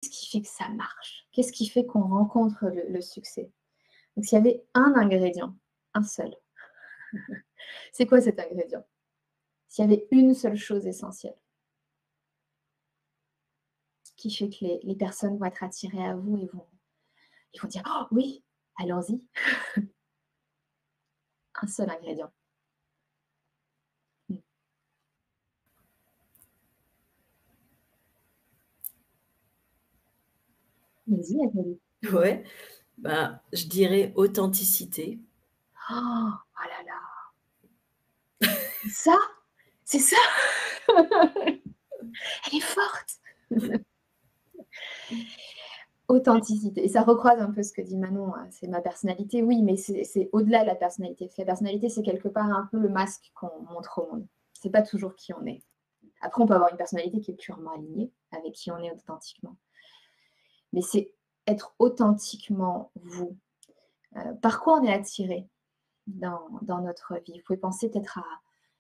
Qu'est-ce qui fait que ça marche? Qu'est-ce qui fait qu'on rencontre le succès? Donc s'il y avait un ingrédient, un seul, c'est quoi cet ingrédient? S'il y avait une seule chose essentielle qui fait que les personnes vont être attirées à vous et ils vont dire: «Oh oui, allons-y», un seul ingrédient. Mmh. Vas-y, Nathalie. Ouais, bah, je dirais authenticité. Oh! Oh là là! C'est ça? C'est ça? Elle est forte! Authenticité et ça recroise un peu ce que dit Manon, c'est ma personnalité. Oui, mais c'est au-delà de la personnalité. Parce que la personnalité, c'est quelque part un peu le masque qu'on montre au monde. C'est pas toujours qui on est. Après, on peut avoir une personnalité qui est purement alignée avec qui on est authentiquement. Mais c'est être authentiquement vous. Par quoi on est attiré dans notre vie? Vous pouvez penser peut-être à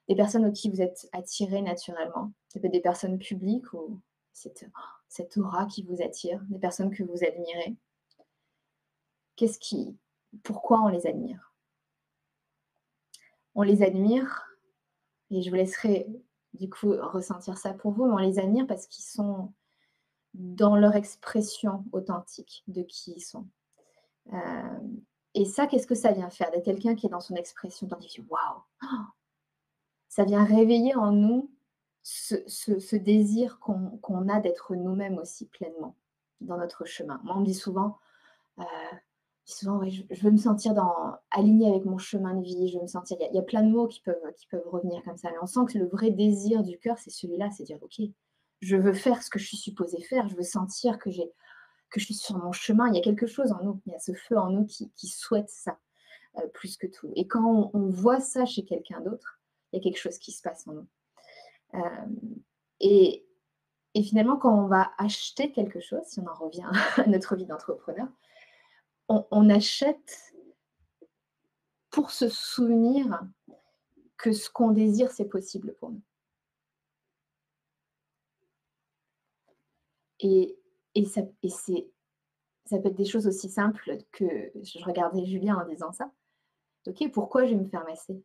des personnes auxquelles vous êtes attiré naturellement. Ça peut être des personnes publiques ou cette aura qui vous attire, des personnes que vous admirez. Qu'est-ce qui Pourquoi on les admire? On les admire et je vous laisserai du coup ressentir ça pour vous, mais on les admire parce qu'ils sont dans leur expression authentique de qui ils sont. Et ça, qu'est-ce que ça vient faire? D'être quelqu'un qui est dans son expression authentique, waouh! Ça vient réveiller en nous ce désir qu'on a d'être nous-mêmes aussi pleinement dans notre chemin. Moi, on me dit souvent, ouais, je veux me sentir alignée avec mon chemin de vie, je veux me sentir. Il y a plein de mots qui peuvent revenir comme ça, mais on sent que le vrai désir du cœur, c'est celui-là, c'est dire, ok, je veux faire ce que je suis supposée faire, je veux sentir que je suis sur mon chemin. Il y a quelque chose en nous, il y a ce feu en nous qui souhaite ça plus que tout. Et quand on voit ça chez quelqu'un d'autre, il y a quelque chose qui se passe en nous. Euh, et, et finalement, quand on va acheter quelque chose, si on en revient à notre vie d'entrepreneur, on achète pour se souvenir que ce qu'on désire, c'est possible pour nous. Et, ça peut être des choses aussi simples que je regardais Julien en disant ça. Ok, pourquoi je vais me faire masser?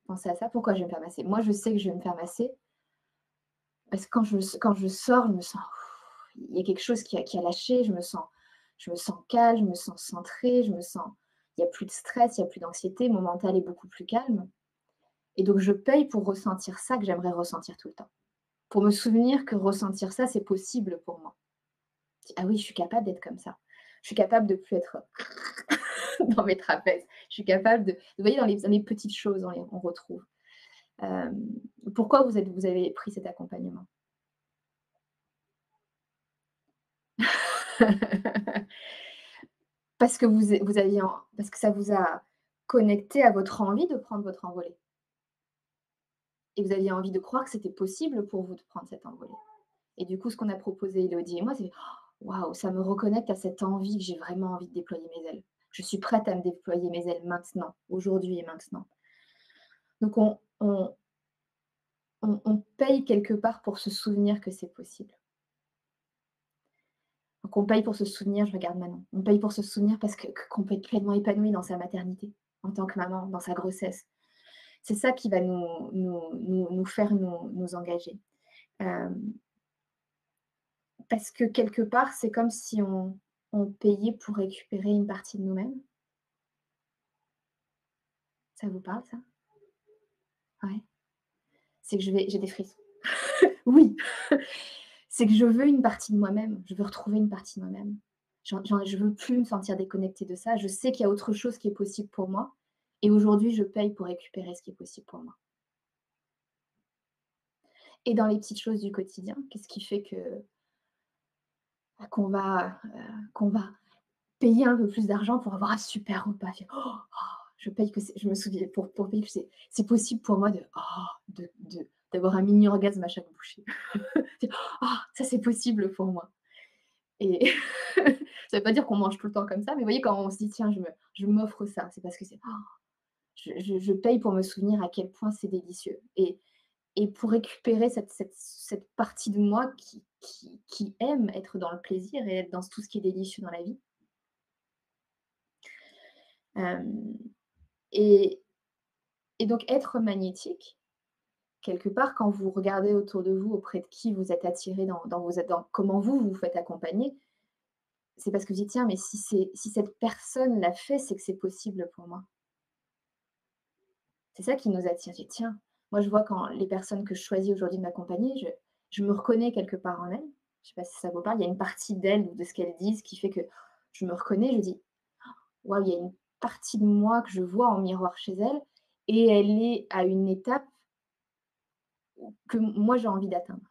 Pensez à ça, pourquoi je vais me faire masser? Moi, je sais que je vais me faire masser parce que quand je sors, je me sens, il y a quelque chose qui a lâché, je me sens calme, je me sens centrée, il n'y a plus de stress, il n'y a plus d'anxiété, mon mental est beaucoup plus calme. Et donc, je paye pour ressentir ça que j'aimerais ressentir tout le temps. Pour me souvenir que ressentir ça, c'est possible pour moi. Ah oui, je suis capable d'être comme ça. Je suis capable de plus être dans mes trapèzes. Je suis capable de. Vous voyez, dans les petites choses, on retrouve. Euh, Pourquoi vous avez pris cet accompagnement? Parce que parce que ça vous a connecté à votre envie de prendre votre envolée. Et vous aviez envie de croire que c'était possible pour vous de prendre cette envolée. Et du coup, ce qu'on a proposé Élodie et moi, c'est: «Waouh, ça me reconnecte à cette envie que j'ai vraiment envie de déployer mes ailes. Je suis prête à me déployer mes ailes maintenant, aujourd'hui et maintenant». Donc on paye quelque part pour se souvenir que c'est possible. Donc on paye pour se souvenir, je regarde Manon, on paye pour se souvenir parce qu'on peut être pleinement épanoui dans sa maternité, en tant que maman, dans sa grossesse. C'est ça qui va nous faire nous engager. Hem, Parce que quelque part, c'est comme si on payait pour récupérer une partie de nous-mêmes. Ça vous parle ça? Ouais. C'est que j'ai des frissons. Oui! C'est que je veux une partie de moi-même, je veux retrouver une partie de moi-même. Je veux plus me sentir déconnectée de ça. Je sais qu'il y a autre chose qui est possible pour moi et aujourd'hui, je paye pour récupérer ce qui est possible pour moi. Et dans les petites choses du quotidien, qu'est-ce qui fait qu'on va payer un peu plus d'argent pour avoir un super repas? Je paye que je me souviens pour payer que c'est possible pour moi d'avoir un mini orgasme à chaque bouchée. Ça c'est possible pour moi. Et ça veut pas dire qu'on mange tout le temps comme ça, mais vous voyez quand on se dit: «Tiens, je m'offre ça», c'est parce que je paye pour me souvenir à quel point c'est délicieux et pour récupérer cette partie de moi qui aime être dans le plaisir et être dans tout ce qui est délicieux dans la vie. Hem et et donc être magnétique, quelque part, quand vous regardez autour de vous, auprès de qui vous êtes attiré dans comment vous vous faites accompagner, c'est parce que vous dites: «Tiens, mais si cette personne l'a fait, c'est que c'est possible pour moi». C'est ça qui nous attire. Je dis: «Tiens», moi je vois quand les personnes que je choisis aujourd'hui de m'accompagner, je me reconnais quelque part en elles. Je sais pas si ça vous parle, il y a une partie d'elles ou de ce qu'elles disent qui fait que je me reconnais, je dis: «Waouh, il y a une partie de moi que je vois en miroir chez elle et elle est à une étape que moi j'ai envie d'atteindre».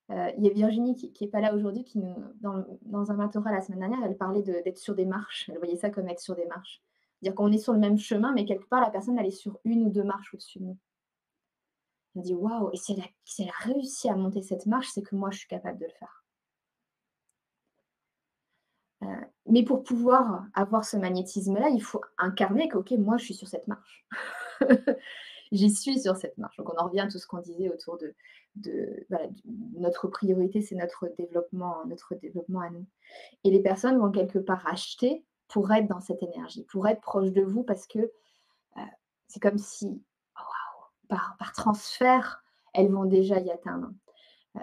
Il y a Virginie qui est pas là aujourd'hui, qui nous dans un mentorat la semaine dernière, elle parlait d'être sur des marches. Elle voyait ça comme être sur des marches. C'est-à-dire qu'on est sur le même chemin, mais quelque part la personne elle est sur une ou 2 marches au-dessus de nous. Elle dit: «Waouh, et si elle a réussi à monter cette marche, c'est que moi je suis capable de le faire». Mais pour pouvoir avoir ce magnétisme-là, il faut incarner que: «OK, moi je suis sur cette marche». J'y suis sur cette marche. Donc on en revient à tout ce qu'on disait autour de voilà, notre priorité, c'est notre développement à nous. Et les personnes vont quelque part acheter pour être dans cette énergie, pour être proche de vous parce que, c'est comme si, waouh, par transfert, elles vont déjà y atteindre.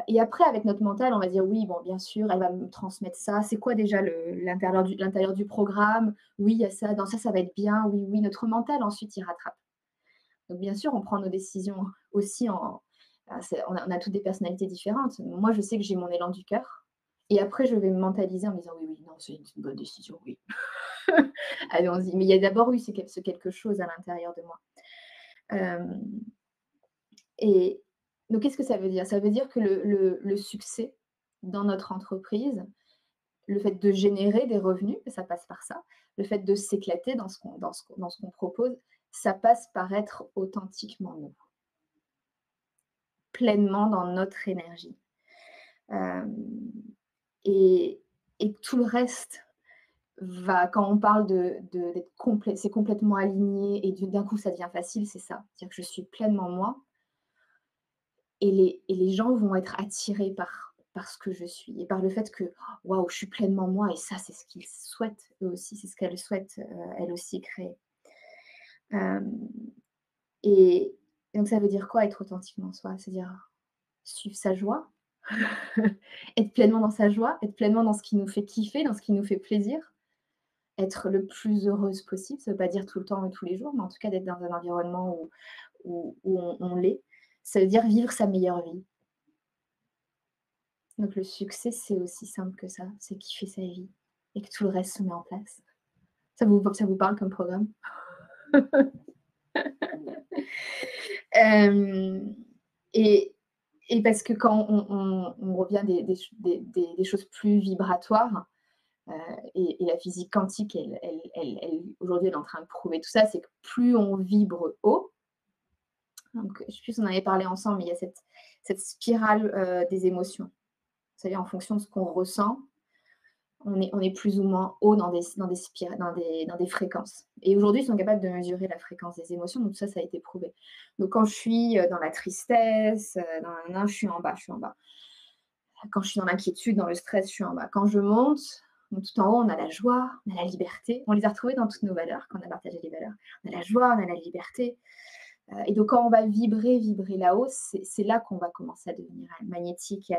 Et après avec notre mental, on va dire: «Oui, bon, bien sûr, elle va me transmettre ça. C'est quoi déjà l'intérieur du programme? Oui, il y a ça, dans ça, ça va être bien. Oui, oui». Notre mental ensuite il rattrape. Donc bien sûr, on prend nos décisions aussi on a toutes des personnalités différentes. Moi, je sais que j'ai mon élan du cœur et après je vais me mentaliser en me disant: «Oui, oui, non, c'est une bonne décision, oui. Allons-y». Mais il y a d'abord, oui, ce quelque chose à l'intérieur de moi. Hem et donc qu'est-ce que ça veut dire? Ça veut dire que le succès dans notre entreprise, le fait de générer des revenus, ça passe par ça. Le fait de s'éclater dans ce qu'on propose, ça passe par être authentiquement nous, pleinement dans notre énergie. Hem et tout le reste va quand on parle d'être complet c'est complètement aligné et d'un coup ça devient facile, c'est ça. C'est-à-dire que je suis pleinement moi et les gens vont être attirés par ce que je suis et par le fait que: «Waouh, je suis pleinement moi» et ça, c'est ce qu'ils souhaitent eux aussi, c'est ce qu'elles souhaitent, elles aussi créer. Hem et donc ça veut dire quoi être authentiquement soi? C'est-à-dire suivre sa joie, être pleinement dans sa joie, être pleinement dans ce qui nous fait kiffer, dans ce qui nous fait plaisir, être le plus heureuse possible. Ça ne veut pas dire tout le temps et tous les jours, mais en tout cas d'être dans un environnement où on l'est. Ça veut dire vivre sa meilleure vie. Donc le succès, c'est aussi simple que ça, c'est kiffer sa vie et que tout le reste se met en place. Ça vous parle comme programme? Hem et parce que quand on revient des choses plus vibratoires, heu et la physique quantique, elle aujourd'hui, elle est en train de prouver tout ça, c'est que plus on vibre haut, donc je sais plus si on en avait parlé ensemble, mais il y a cette spirale, des émotions. C'est-à-dire en fonction de ce qu'on ressent, on est plus ou moins haut dans des fréquences. Et aujourd'hui, ils sont capables de mesurer la fréquence des émotions, donc ça a été prouvé. Donc quand je suis, dans la tristesse, je suis en bas, je suis en bas. Quand je suis dans l'inquiétude, dans le stress, je suis en bas. Quand je monte, donc tout en haut, on a la joie, on a la liberté. On les a retrouvées dans toutes nos valeurs, quand on a partagé les valeurs. On a la joie, on a la liberté. Et donc quand on va vibrer là-haut, c'est là qu'on va commencer à devenir magnétique et heu,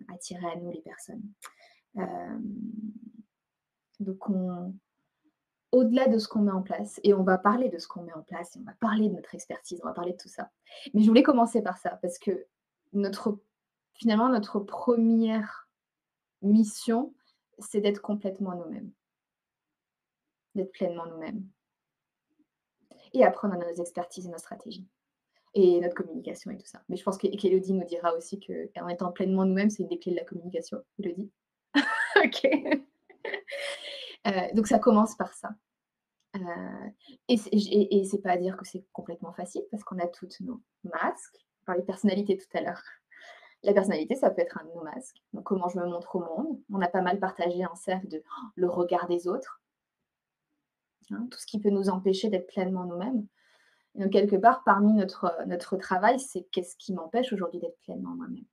attirer à nous les personnes. Hem, donc au-delà de ce qu'on met en place et on va parler de ce qu'on met en place et on va parler de notre expertise, on va parler de tout ça. Mais je voulais commencer par ça parce que notre finalement, notre première mission, c'est d'être complètement nous-mêmes, d'être pleinement nous-mêmes et après on a nos expertises et nos stratégies et notre communication et tout ça. Mais je pense qu'Élodie nous dira aussi qu'en étant pleinement nous-mêmes, c'est une des clés de la communication. Élodie? OK. Donc ça commence par ça. Heu et c'est pas à dire que c'est complètement facile parce qu'on a toutes nos masques. On parlait de personnalité tout à l'heure. La personnalité, ça peut être un de nos masques. Donc comment je me montre au monde. On a pas mal partagé en cercle de le regard des autres, hein, tout ce qui peut nous empêcher d'être pleinement nous-mêmes. Et donc quelque part, parmi notre travail, c'est qu'est-ce qui m'empêche aujourd'hui d'être pleinement moi-même?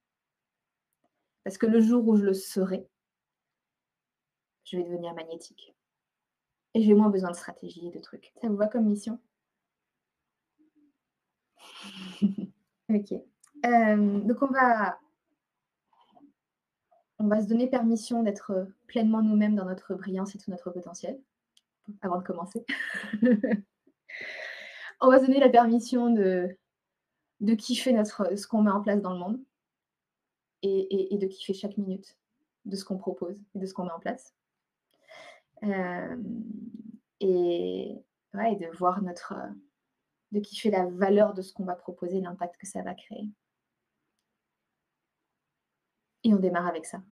Parce que le jour où je le serai, je vais devenir magnétique et j'ai moins besoin de stratégie et de trucs. Ça vous va comme mission? OK. Donc on va se donner permission d'être, pleinement nous-mêmes dans notre brillance et tout notre potentiel, avant de commencer. On va se donner la permission de kiffer ce qu'on met en place dans le monde et de kiffer chaque minute de ce qu'on propose et de ce qu'on met en place. Hem et ouais, et de voir de kiffer la valeur de ce qu'on va proposer, l'impact que ça va créer et on démarre avec ça.